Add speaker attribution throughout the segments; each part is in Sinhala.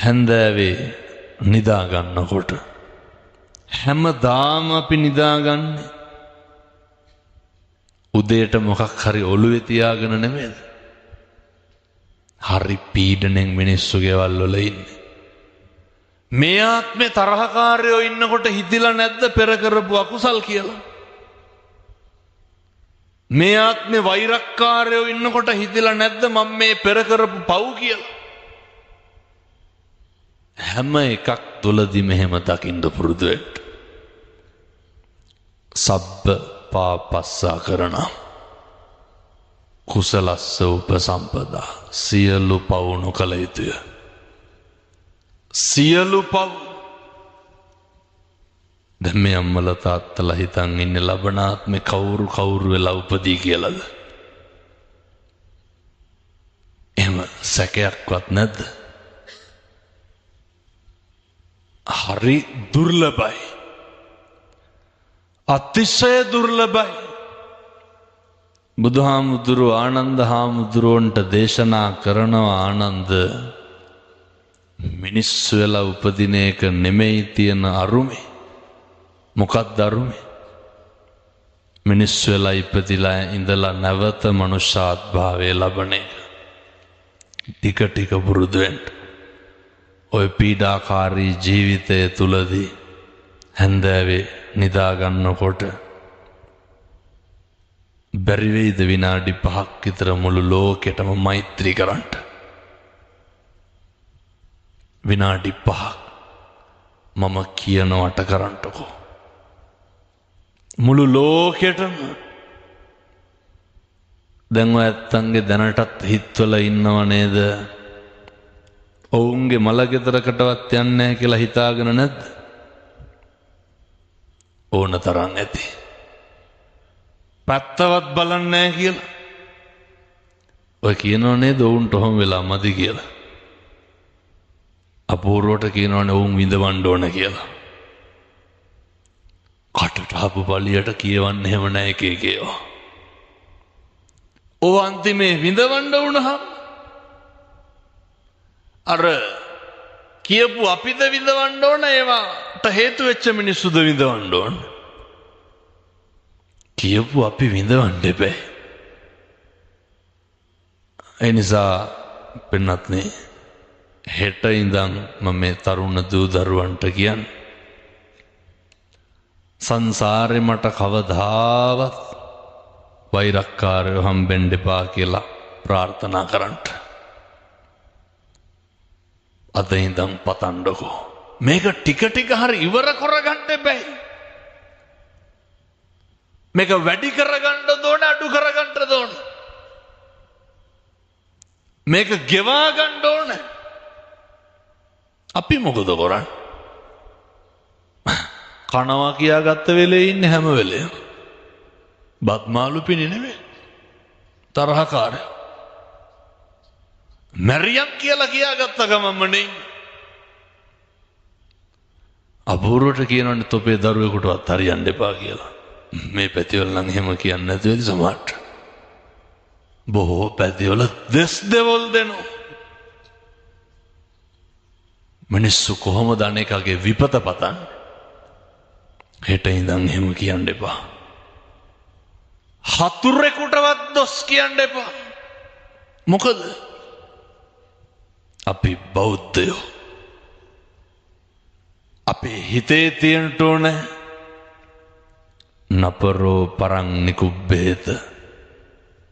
Speaker 1: හැන්දෑවේ නිදා ගන්නකොට හැමදාම අපි නිදාගන්නේ උදේට මොකක් හරි ඔළුවේ තියාගෙන නෙමෙයිද? හරි පීඩණයෙන් මිනිස්සු ගෙවල් වල ඉන්නේ. මේ ආත්මේ තරහකාරයෝ ඉන්නකොට හිතිලා නැද්ද පෙර කරපු අකුසල් කියලා? මේ ආත්මේ වෛරක්කාරයෝ ඉන්නකොට හිතිලා නැද්ද මම මේ පෙර කරපු පව් කියලා? හැම එකක් තුලදී මෙහෙම දකින්න පුරුදු වෙන්න. සබ්බ පාපස්සා කරන කුසලස්ස උපසම්පදා සියලු පව් නොකළ යුතුය. සියලු පව්. දැන් මේ අම්මලා තාත්තලා හිතන් ඉන්නේ ලබනාත්මේ කවුරු වෙලා උපදී කියලාද? එහෙම සැකයක්වත් නැද්ද? හරි දුර්ලභයි. අතිශය දුර්ලභයි. බුදුහාමුදුරුව ආනන්ද හාමුදුරුවන්ට දේශනා කරනවා ආනන්ද මිනිස්සු වෙලා උපදින එක නෙමෙයි තියෙන අරුමේ. මොකක්ද අරුමේ? මිනිස්සු වෙලා ඉපදිලා ඉඳලා නැවත මනුෂ්‍යාත්භාවය ලබන එක. ටික ටික පුරුදු වෙන්න. ඔය පීඩාකාරී ජීවිතය තුලදී හැන්දෑවේ නිදා ගන්නකොට බැරි වෙයිද විනාඩි 5ක් විතර මුළු ලෝකෙටම මෛත්‍රී කරන්න? විනාඩි 5ක් මම කියනවට කරන්නකෝ. මුළු ලෝකෙටම. දැන් ඔය ඇත්තන්ගේ දැනටත් හිතවල ඉන්නව නේද? ඔවුන්ගේ මල ගෙදරකටවත් යන්නේ නැහැ කියලා හිතාගෙන නැද්ද? ඕන තරම් ඇති. පැත්තවත් බලන්නේ නැහැ කියලා. ඔය කියනව නේද ඔවුන්ට ඔහොම වෙලා මදි කියලා. අපූර්වට කියනවනේ ඔවුන් විඳවන්න ඕන කියලා. කටට ආපු පළියට කියවන්න එහෙම නැහැ එක එක ඒවා. ඔව් අන්තිමේ විඳවන්න වුණා. අර කියපු අපිද විඳවන්න ඕන ඒවාට හේතු වෙච්ච මිනිස්සුද විඳවන්න ඕන? කියපු අපි විඳවන්න එපා. ඒ නිසා පින්වත්නි හෙට ඉඳන් මම මේ තරුණ දූ දරුවන්ට කියන්නේ සංසාරේ මට කවදාවත් වෛරක්කාරයෝ හම්බෙන්න එපා කියලා ප්‍රාර්ථනා කරන්න. අද ඉඳන් පතන්නකෝ. මේක ටික ටික හරි ඉවර කරගන්න එපා. මේක වැඩි කරගන්න ඕන අඩු කරගන්න ඕන. මේක ගෙවා ගන්න ඕන. අපි මොකද කරන්නේ? කනවා කියාගත්ත වෙලේ ඉන්නේ හැම වෙලේම. බත්මාළු පිණි නෙමෙයි. තරහකාරයෝ. මරියම් කියලා කියාගත්ත ගමන්ම නේ. අපූර්වට කියනවනේ තොපේ දරුවෙකුටවත් හරියන්න එපා කියලා. මේ පැතිවල නම් එහෙම කියන්නේ නැති වෙයි සමහරට. බොහෝ පැතිවල දෙස් දෙවල් දෙනවා. මිනිස්සු කොහොමද අනේකගේ විපත පතන්නේ? හෙට ඉඳන් එහෙම කියන්න එපා. හතුරෙකුටවත් දොස් කියන්න එපා. මොකද අපි බෞද්ධයෝ. අපේ හිතේ තියෙන්න ඕන නපරෝ පරං නිකුබ්බේත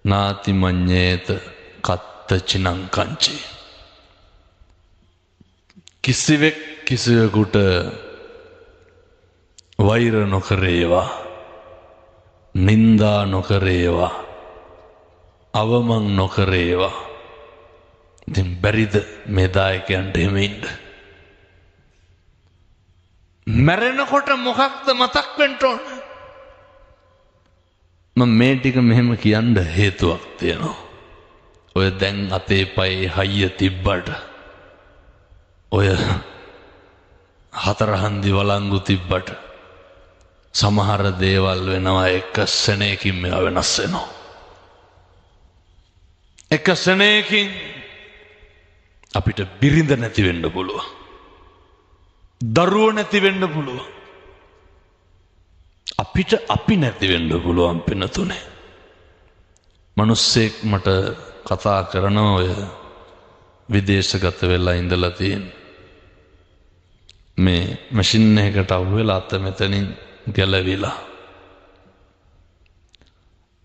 Speaker 1: නාති මඤ්ඤේත කත්ත චිනං කංචි. කිසිවෙක් කිසිවෙකුට වෛර නොකරේවා, නින්දා නොකරේවා, අවමන් නොකරේවා. ඉතින් බැරිද මේ දායකයන්ට එහෙම ඉන්න? මැරෙනකොට මොකක්ද මතක් වෙන්න ඕන? මම මේ ටික මෙහෙම කියන්න හේතුවක් තියෙනවා. ඔය දැන් අතේ පයේ හයිය තිබ්බට, ඔය හතරහන්දි වළංගු තිබ්බට සමහර දේවල් වෙනවා එක සෙනෙකින් මේවා වෙනස් වෙනවා. එක සෙනෙකින් අපිට බිරිඳ නැති වෙන්න පුළුවන්. දරුවෝ නැති වෙන්න පුළුවන්. අපිට අපි නැති වෙන්න පුළුවන් පින්නතුනේ. මිනිස්සෙක් මට කතා කරන ඔය විදේශගත වෙලා ඉඳලා තියෙන මේ මැෂින් එකකට අහු වෙලා අත මෙතනින් ගැලවිලා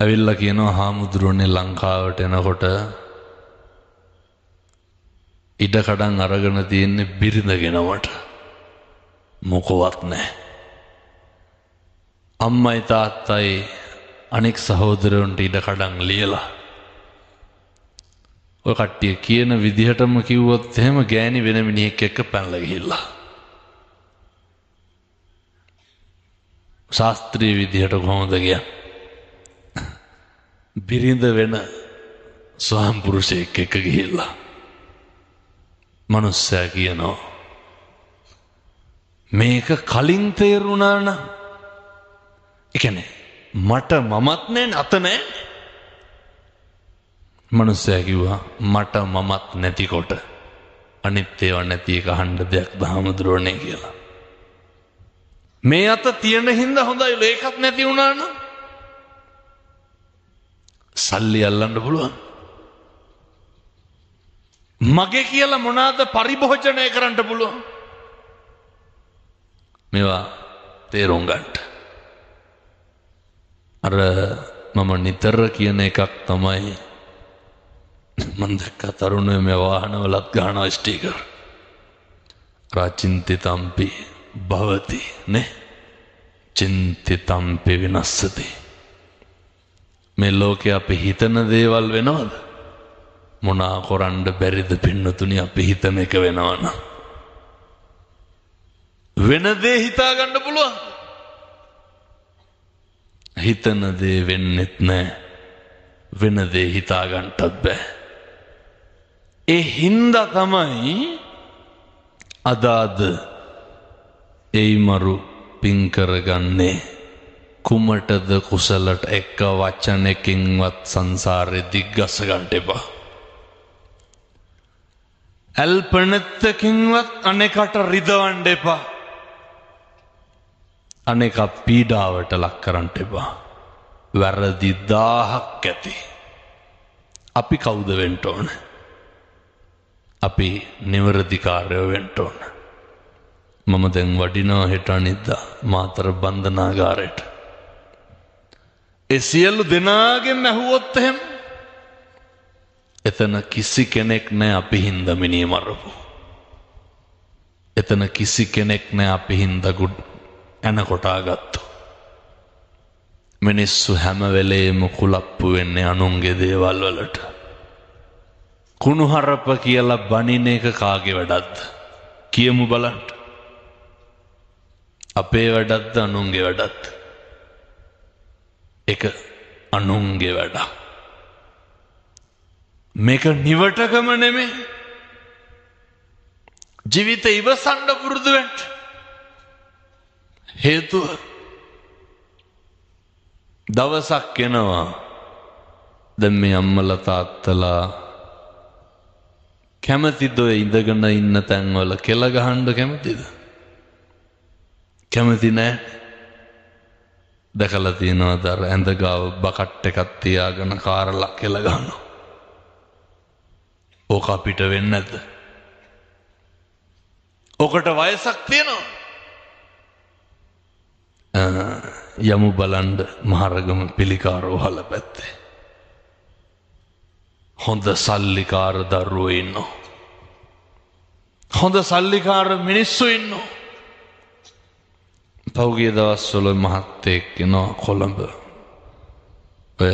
Speaker 1: ඇවිල්ලා කියනවා හාමුදුරුවනේ ලංකාවට එනකොට ඉඩකඩම් අරගෙන තියෙන්නේ බිරිඳගෙනවට මොකවත් නැහැ. අම්මයි තාත්තයි අනෙක් සහෝදරයන්ට ඉඩකඩම් ලියලා ඔය කට්ටිය කියන විදිහටම කිව්වොත් එහෙම ගෑණි වෙන මිනිහෙක් එක්ක පැනලා ගිහිල්ලා ශාස්ත්‍රීය විදිහට කොහොමද කියන්නේ? බිරිඳ වෙන ස්වාම පුරුෂයෙක් එක්ක ගිහිල්ලා මනුස්සයා කියනවා මේක කලින් තේරුණා නම් ඒ කියන්නේ මට මමත් නැහැ අත නැහැ. මනුස්සයා කිව්වා මට මමත් නැතිකොට අනිත් ඒවා නැති එක අහන්න දෙයක් දහමදුරෝනේ කියලා. මේ අත තියෙන හින්දා හොඳයි ඒකත් නැති වුණා නම් සල්ලි අල්ලන්න පුළුවන්. මගේ කියලා මොනවාද පරිභෝජනය කරන්න පුළුවන්. මේවා තේරුම් ගන්න. අර මම නිතර කියන එකක් තමයි මම දැක්ක තරුණයෝ මේ වාහනවලත් ගහනවා ස්ටිකර්. රාචින්තිතම්පි භවති නේ චින්තිතම්පි විනස්සති. මේ ලෝකේ අපි හිතන දේවල් වෙනවද? මොනා කරන්න බැරිද පින්නතුනි අපි හිතන එක වෙනවනම් වෙන දේ හිතා ගන්න පුළුවන්. හිතන දේ වෙන්නෙත් නැහැ. වෙන දේ හිතා ගන්නත් බෑ. ඒ හින්දා තමයි අදාද එයි මරු පින් කරගන්නේ කුමටද කුසලට එක වචනකින්වත් සංසාරේ දිග්ගස ගන්න එපා. අල්පනත්තකින්වත් අනෙකට රිදවන්න එපා. අනෙක පීඩාවට ලක් කරන්න එපා. වැරදි 1000ක් ඇති. අපි කවුද වෙන්න ඕන? අපි නිවැරදිකාරයෝ වෙන්න ඕන. මම දැන් වඩිනවා හෙට අනිද්දා මාතර බන්ධනාගාරයට. ඒ සියලු දෙනාගෙන් ඇහුවොත් එහෙම එතන කිසි කෙනෙක් නැහැ අපි හින්දා මිනිහ මරපු. එතන කිසි කෙනෙක් නැහැ අපි හින්දා එන කොටාගත්තු. මිනිස්සු හැම වෙලේම කුලප්පු වෙන්නේ අනුන්ගේ දේවල් වලට. කුණුහරප කියලා බනින එක කාගේ වැඩක්ද? කියමු බලන්න. අපේ වැඩක්ද අනුන්ගේ වැඩක්ද? ඒක අනුන්ගේ වැඩක්. මේක නිවටකම නෙමෙයි. ජීවිතේ ඉවසන්න පුරුදු වෙන්න. හේතුව දවසක් එනවා දැන් මේ අම්මලා තාත්තලා කැමතිද ඔය ඉඳගෙන ඉන්න තැන්වල කෙල ගහන්න කැමතිද? කැමති නෑ. දැකලා තියෙනවද අර ඇඳ ගාව බකට් එකක් තියාගෙන කාරලා කෙල ගහනවා. ඕක අපිට වෙන්නේ නැද්ද? ඔකට වයසක් තියෙනවා. යමු බලන්න මහරගම පිළිකාරෝහල පැත්තේ. හොඳ සල්ලිකාර දරුවෝ ඉන්නවා. හොඳ සල්ලිකාර මිනිස්සු ඉන්නවා. පෞගිය දවස්වල මහත්තයෙක් එනවා කොළඹ. ඔය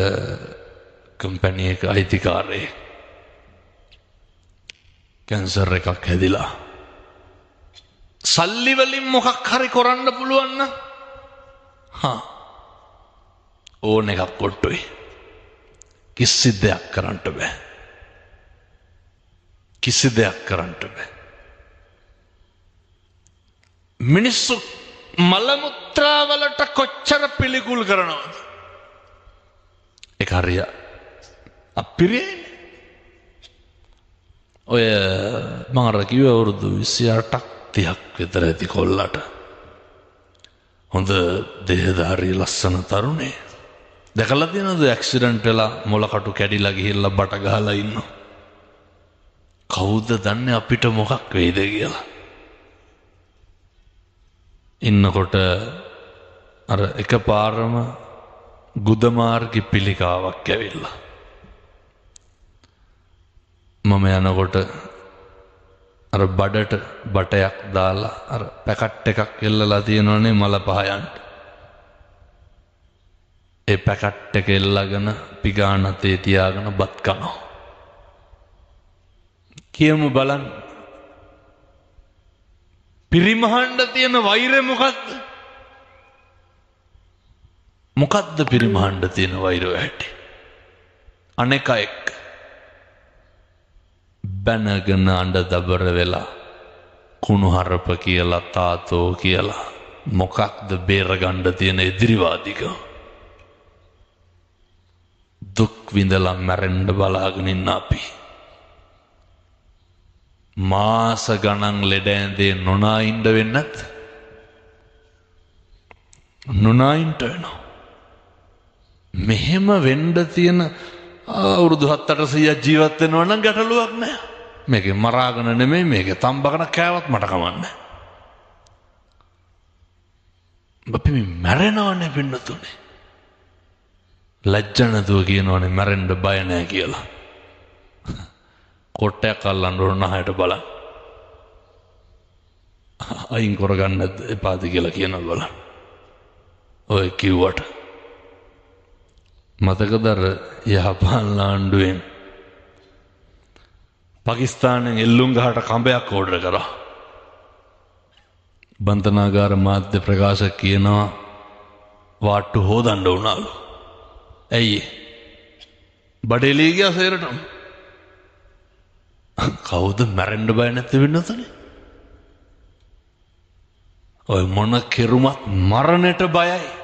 Speaker 1: කම්පැනි එක අයිතිකාරයෙක්. කැන්සර් එකක් හැදිලා. සල්ලි වලින් මොකක් හරි කරන්න පුළුවන් නම් ඕන එකක් කොට්ටුයි. කිසි දෙයක් කරන්න බෑ. කිසි දෙයක් කරන්න බෑ. මිනිස්සු මල මුත්‍රා වලට කොච්චර පිළිකුල් කරනවද? ඒක හරිය අපිරියයි. ඔය මම අර කිව්ව අවුරුදු 28ක් 30ක් විතර ඇති කොල්ලට. හොඳ දෙහදාරී ලස්සන තරුණේ. දැකලා තියෙනවද ඇක්සිඩන්ට් වෙලා මොලකටු කැඩිලා ගිහිල්ලා බට ගහලා ඉන්නවා. කවුද දන්නේ අපිට මොකක් වෙයිද කියලා. ඉන්නකොට අර එකපාරම ගුදමාර්ගි පිළිකාවක් ඇවිල්ලා. මම යනකොට අර බඩට බටයක් දාලා අර පැකට් එකක් එල්ලලා තියෙනවනේ මල පහයන්ට. ඒ පැකට් එක එල්ලගෙන පිගානතේ තියාගෙන බත් කනවා. කියමු බලන්න. පිරිමහන්න තියෙන වෛරය මොකද්ද? මොකද්ද පිරිමහන්න තියෙන වෛරය ඇටි? අනෙකෙක් බැනගෙන අඬ දබර වෙලා කුණු හරප කියලා තාතෝ කියලා මොකක්ද බේරගන්න තියෙන එදිරිවාදිකම? දුක් විඳලා මැරෙන්න බලාගෙන ඉන්න අපි මාස ගණන් ලෙඩ ඇඳේ නොනායින්ද වෙන්නත් නොනායින්ට වෙනවා. මෙහෙම වෙන්න තියෙන අවුරුදු 7-800 ජීවත් වෙනවා නම් ගැටලුවක් නෑ. මේකේ මරාගෙන නෙමෙයි මේකේ තම්බගෙන කෑවත් මට කමන්නේ. අපි මැරෙනවනේ පින්නතුනේ. ලැජ්ජ නැතුව කියනවනේ මැරෙන්න බය නෑ කියලා. කොටයක් අල්ලන්න ඕන නහයට බලන්න. අයින් කරගන්න එපාද කියලා කියනවා බලන්න. ඔය කිව්වට මතකද අර යහපන් ආණ්ඩුවෙන් පාකිස්තානෙන් එල්ලුම් ගහට කඹයක් ඕඩර් කරා. බන්තනාගාර මාධ්‍ය ප්‍රකාශක කියනවා වාට්ටු හොදන්න උනාලු. ඇයි? බඩේලී ගියා සේරටම. කවුද මැරෙන්න බය නැති වෙන්නතනේ? ඔය මොන කෙරුමත් මරණයට බයයි.